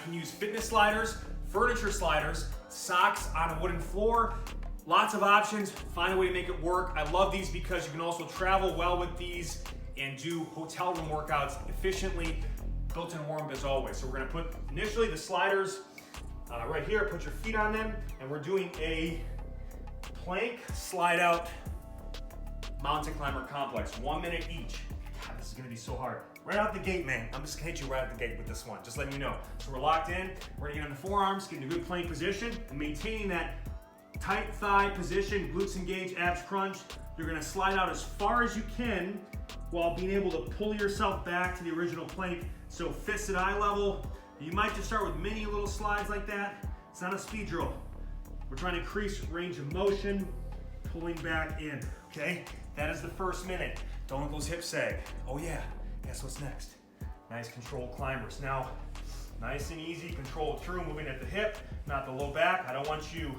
can use fitness sliders, furniture sliders, socks on a wooden floor. Lots of options, find a way to make it work. I love these because you can also travel well with these and do hotel room workouts efficiently. Built-in warm as always. So we're gonna put initially the sliders right here, put your feet on them, and we're doing a plank slide out mountain climber complex, 1 minute each. God, this is gonna be so hard. Right out the gate, man. I'm just gonna hit you right out the gate with this one, just letting you know. So we're locked in, we're gonna get on the forearms, get in a good plank position, and maintaining that tight thigh position, glutes engaged, abs crunch. You're gonna slide out as far as you can while being able to pull yourself back to the original plank. So fists at eye level. You might just start with mini little slides like that. It's not a speed drill. We're trying to increase range of motion, pulling back in, okay? That is the first minute. Don't let those hips sag. Oh yeah, guess what's next? Nice controlled climbers. Now, nice and easy, control through, moving at the hip, not the low back. I don't want you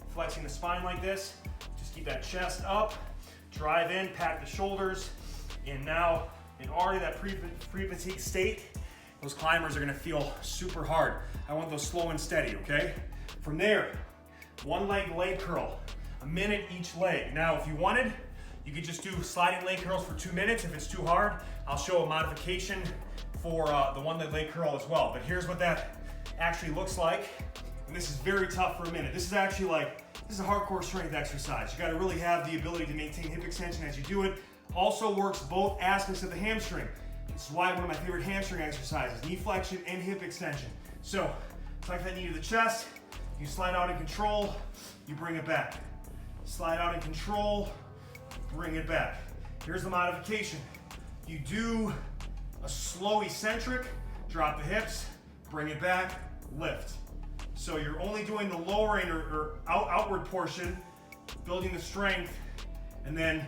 flexing the spine like this. Just keep that chest up, drive in, pack the shoulders, and now in already that pre-fatigue state, those climbers are gonna feel super hard. I want those slow and steady, okay? From there, one leg curl, a minute each leg. Now, if you wanted, you could just do sliding leg curls for 2 minutes. If it's too hard, I'll show a modification for the one leg curl as well. But here's what that actually looks like. And this is very tough for a minute. This is actually this is a hardcore strength exercise. You gotta really have the ability to maintain hip extension as you do it. Also works both aspects of the hamstring. This is why one of my favorite hamstring exercises, knee flexion and hip extension. So, tuck that knee to the chest, you slide out in control, you bring it back. Slide out in control, bring it back. Here's the modification. You do a slow eccentric, drop the hips, bring it back, lift. So you're only doing the lowering or outward portion, building the strength, and then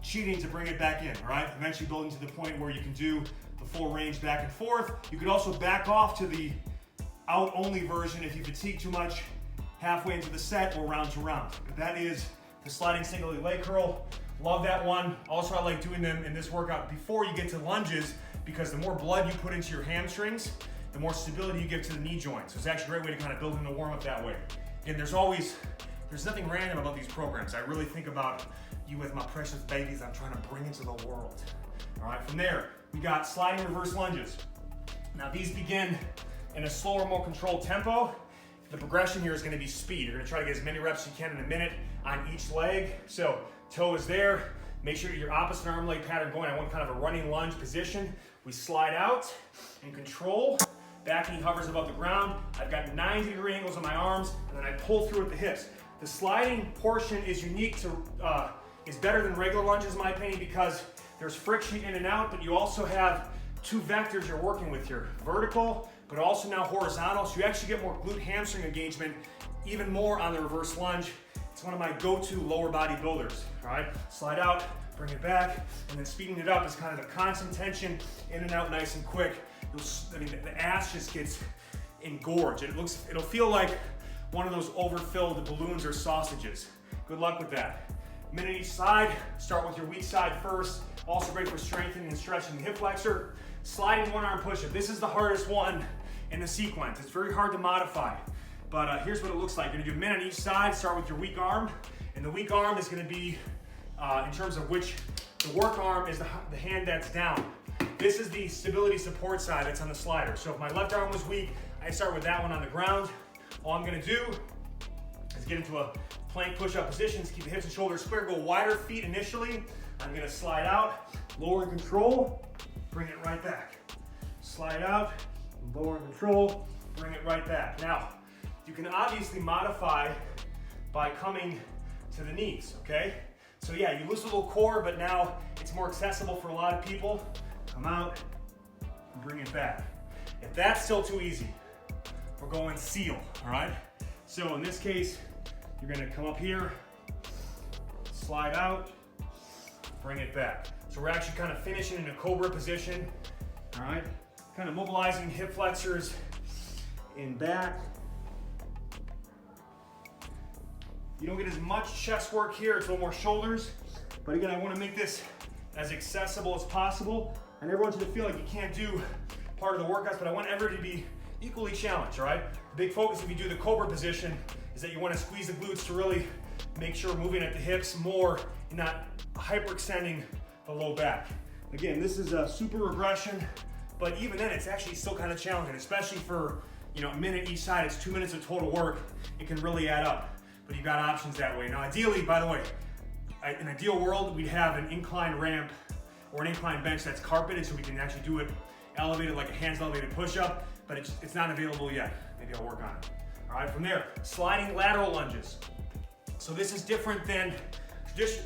cheating to bring it back in, all right? Eventually building to the point where you can do the full range back and forth. You could also back off to the out-only version if you fatigue too much halfway into the set or round to round. But that is the sliding single leg curl. Love that one. Also, I like doing them in this workout before you get to lunges because the more blood you put into your hamstrings, the more stability you give to the knee joint. So it's actually a great way to kind of build in the warm-up that way. Again, there's nothing random about these programs. I really think about you with my precious babies I'm trying to bring into the world. All right, from there, we got sliding reverse lunges. Now these begin in a slower, more controlled tempo. The progression here is gonna be speed. You're gonna try to get as many reps as you can in a minute on each leg. So toe is there. Make sure your opposite arm leg pattern going. I want kind of a running lunge position. We slide out and control. Back knee hovers above the ground. I've got 90-degree angles on my arms, and then I pull through with the hips. The sliding portion is unique to, is better than regular lunges in my opinion because there's friction in and out, but you also have two vectors you're working with here. Vertical, but also now horizontal, so you actually get more glute hamstring engagement, even more on the reverse lunge. It's one of my go-to lower body builders, all right? Slide out, bring it back, and then speeding it up is kind of the constant tension, in and out nice and quick. The ass just gets engorged. It'll feel like one of those overfilled balloons or sausages. Good luck with that. Minute each side, start with your weak side first. Also great for strengthening and stretching the hip flexor. Sliding one arm push-up. This is the hardest one in the sequence. It's very hard to modify, but here's what it looks like. You're gonna do a minute on each side, start with your weak arm, and the weak arm is gonna be, in terms of which, the work arm is the hand that's down. This is the stability support side that's on the slider. So if my left arm was weak, I start with that one on the ground. All I'm gonna do is get into a plank push-up position, keep the hips and shoulders square, go wider feet initially. I'm gonna slide out, lower and control, bring it right back. Slide out, lower and control, bring it right back. Now, you can obviously modify by coming to the knees, okay? So yeah, you lose a little core, but now it's more accessible for a lot of people. Come out and bring it back. If that's still too easy, we're going seal, all right? So in this case, you're gonna come up here, slide out, bring it back. So we're actually kind of finishing in a cobra position, all right? Kind of mobilizing hip flexors in back. You don't get as much chest work here, it's a little more shoulders, but again, I wanna make this as accessible as possible. I never want you to feel like you can't do part of the workouts, but I want everybody to be equally challenged, all right? The big focus if you do the cobra position is that you want to squeeze the glutes to really make sure we're moving at the hips more and not hyperextending the low back. Again, this is a super regression, but even then it's actually still kind of challenging, especially for, you know, a minute each side. It's 2 minutes of total work. It can really add up, but you've got options that way. Now ideally, by the way, in an ideal world, we'd have an incline ramp or an incline bench that's carpeted so we can actually do it elevated like a hands elevated push-up, but it's not available yet. Maybe I'll work on it. All right, from there, sliding lateral lunges. So this is different than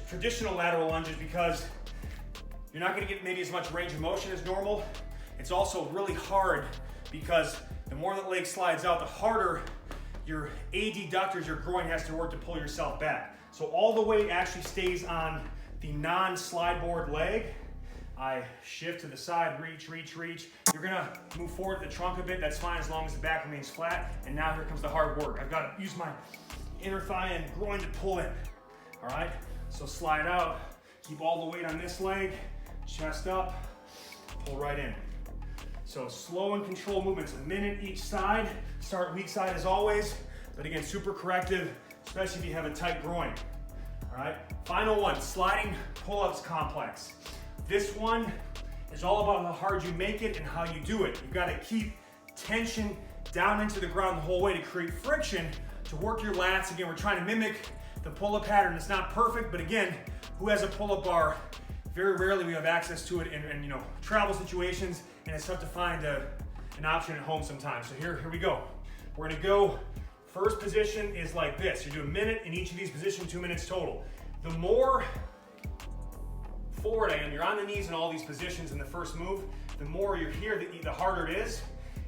traditional lateral lunges because you're not gonna get maybe as much range of motion as normal. It's also really hard because the more the leg slides out, the harder your adductors, your groin has to work to pull yourself back. So all the weight actually stays on the non-slide board leg. I shift to the side, reach, reach, reach. You're gonna move forward the trunk a bit, that's fine as long as the back remains flat. And now here comes the hard work. I've gotta use my inner thigh and groin to pull in. All right, so slide out, keep all the weight on this leg, chest up, pull right in. So slow and controlled movements, a minute each side. Start weak side as always, but again, super corrective, especially if you have a tight groin. All right, final one, sliding pull-ups complex. This one is all about how hard you make it and how you do it. You've got to keep tension down into the ground the whole way to create friction to work your lats. Again, we're trying to mimic the pull-up pattern. It's not perfect, but again, who has a pull-up bar? Very rarely we have access to it in you know, travel situations, and it's tough to find an option at home sometimes. So here we go. We're gonna go, first position is like this. You do a minute in each of these positions, 2 minutes total. The more forward I am, you're on the knees in all these positions in the first move, the more you're here, the harder it is.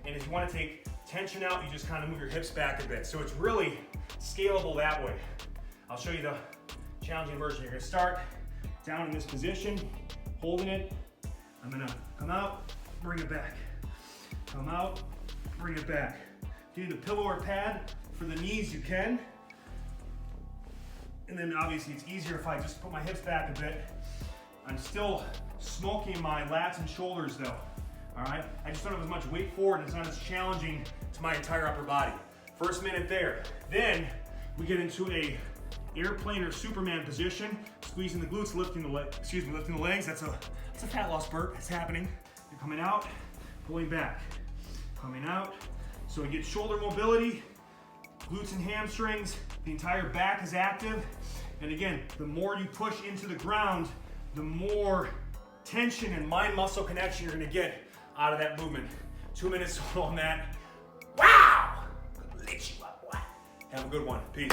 And if you want to take tension out, you just kind of move your hips back a bit. So it's really scalable that way. I'll show you the challenging version. You're going to start down in this position, holding it. I'm going to come out, bring it back. Come out, bring it back. If you need a pillow or pad for the knees, you can. And then obviously it's easier if I just put my hips back a bit. I'm still smoking my lats and shoulders though, all right? I just don't have as much weight forward and it's not as challenging to my entire upper body. First minute there. Then we get into a airplane or Superman position, squeezing the glutes, lifting the legs. That's a fat loss burp, it's happening. You're coming out, pulling back, coming out. So we get shoulder mobility, glutes and hamstrings, the entire back is active. And again, the more you push into the ground, the more tension and mind-muscle connection you're gonna get out of that movement. 2 minutes on that. Wow! Lit you up, boy. Have a good one. Peace.